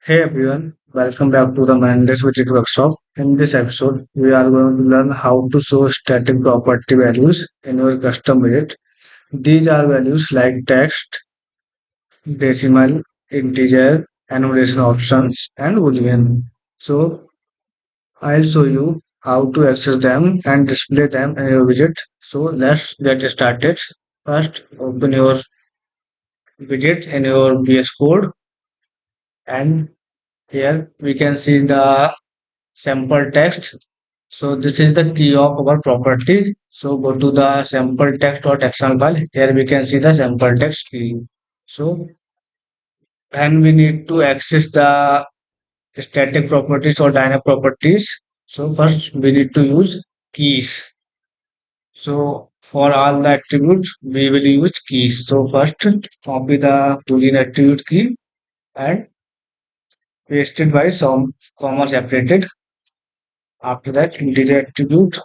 Hey everyone, welcome back to the Mendix Widget Workshop. In this episode, we are going to learn how to show static property values in your custom widget. These are values like text, decimal, integer, enumeration options, and boolean. So, I'll show you how to access them and display them in your widget. So, let's get started. First, open your widget in your VS Code, and here we can see the sample text. So this is the key of our property. So go to the sample text.xml file. Here we can see the sample text key. So and we need to access the static properties or dynamic properties. So first we need to use keys. So for all the attributes we will use keys. So first copy the boolean attribute key and paste it by some comma separated. After that integer attribute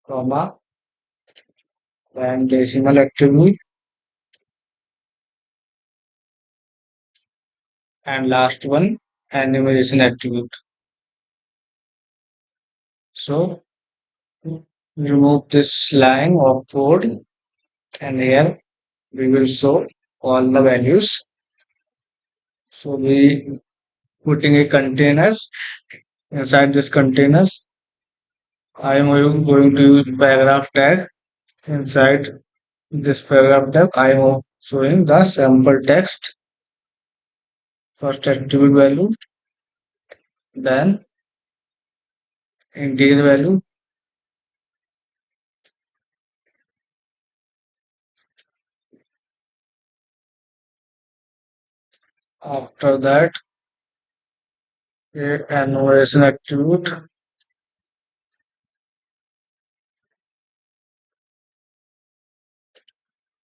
comma and decimal attribute and last one enumeration attribute. So remove this line of code and here we will show all the values. So we putting a container inside this containers. I am going to use paragraph tag inside this paragraph tag. I am showing the sample text first attribute value, then integer value, after that a enumeration attribute.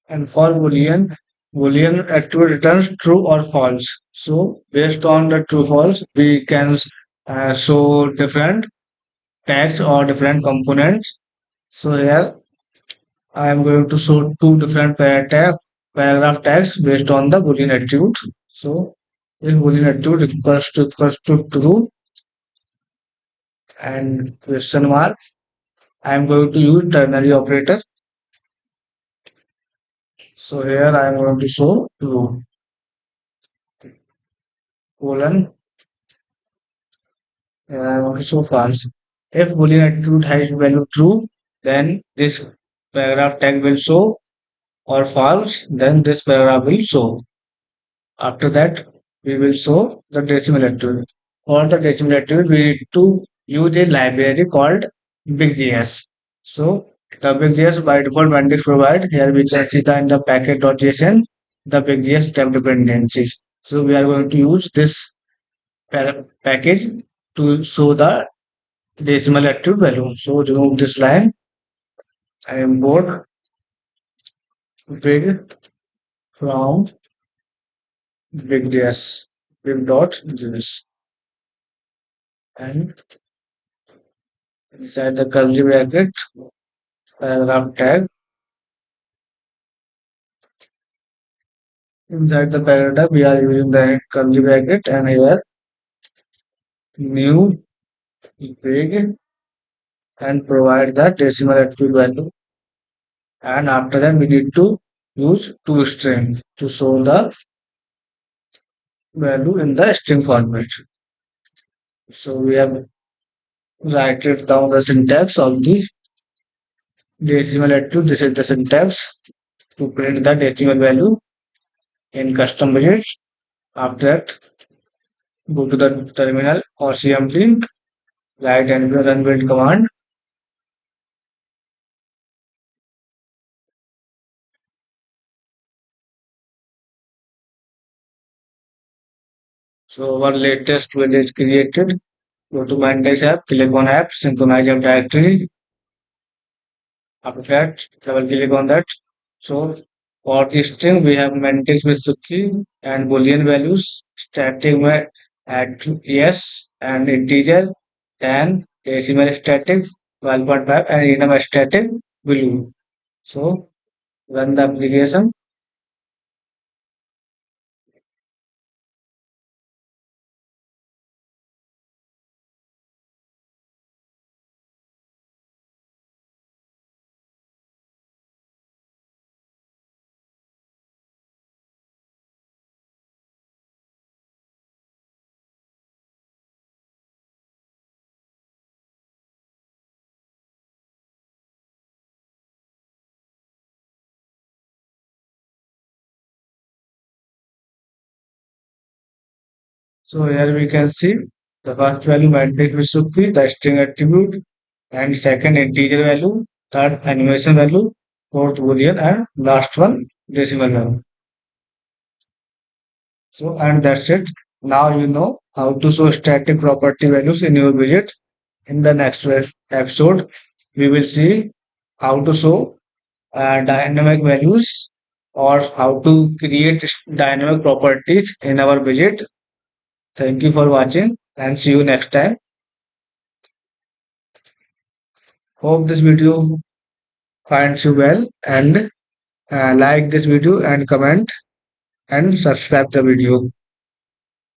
And for Boolean, Boolean attribute returns true or false. So based on the true false, we can show different tags or different components. So here I am going to show two different paragraph tags based on the Boolean attribute. So if Boolean attribute equals to true and question mark, I am going to use ternary operator. So here I am going to show true colon. So false. If Boolean attribute has value true, then this paragraph tag will show, or false, then this paragraph will show. After that, we will show the decimal attribute. For the decimal attribute, we need to use a library called BigJS. So the BigJS by default Mendix provide. Here we can see the in the package.json the BigJS step dependencies. So we are going to use this package to show the decimal attribute value. So remove this line. I import big from big.js, big.js, and inside the curly bracket, paragraph tag. Inside the paragraph, we are using the curly bracket, and here new big and provide the decimal attribute value. And after that, we need to use toString to show the value in the string format. So we have write it down the syntax of the decimal attribute. This is the syntax to print the decimal value in custom widgets. After that, go to the terminal or CMD, write and run build command. So our latest widget is created. Go to Mendix app, click on app, synchronize app directory. After that, double click on that. So for the string, we have Mendix with Suki and Boolean values, static at yes and integer, and decimal static 12.5 and enum static blue. So run the application. So here we can see the first value matrix which should be the string attribute, and second integer value, third animation value, fourth boolean, and last one decimal value. So and that's it. Now you know how to show static property values in your widget. In the next episode, we will see how to show dynamic values or how to create dynamic properties in our widget. Thank you for watching and see you next time. Hope this video finds you well, and like this video and comment and subscribe the video.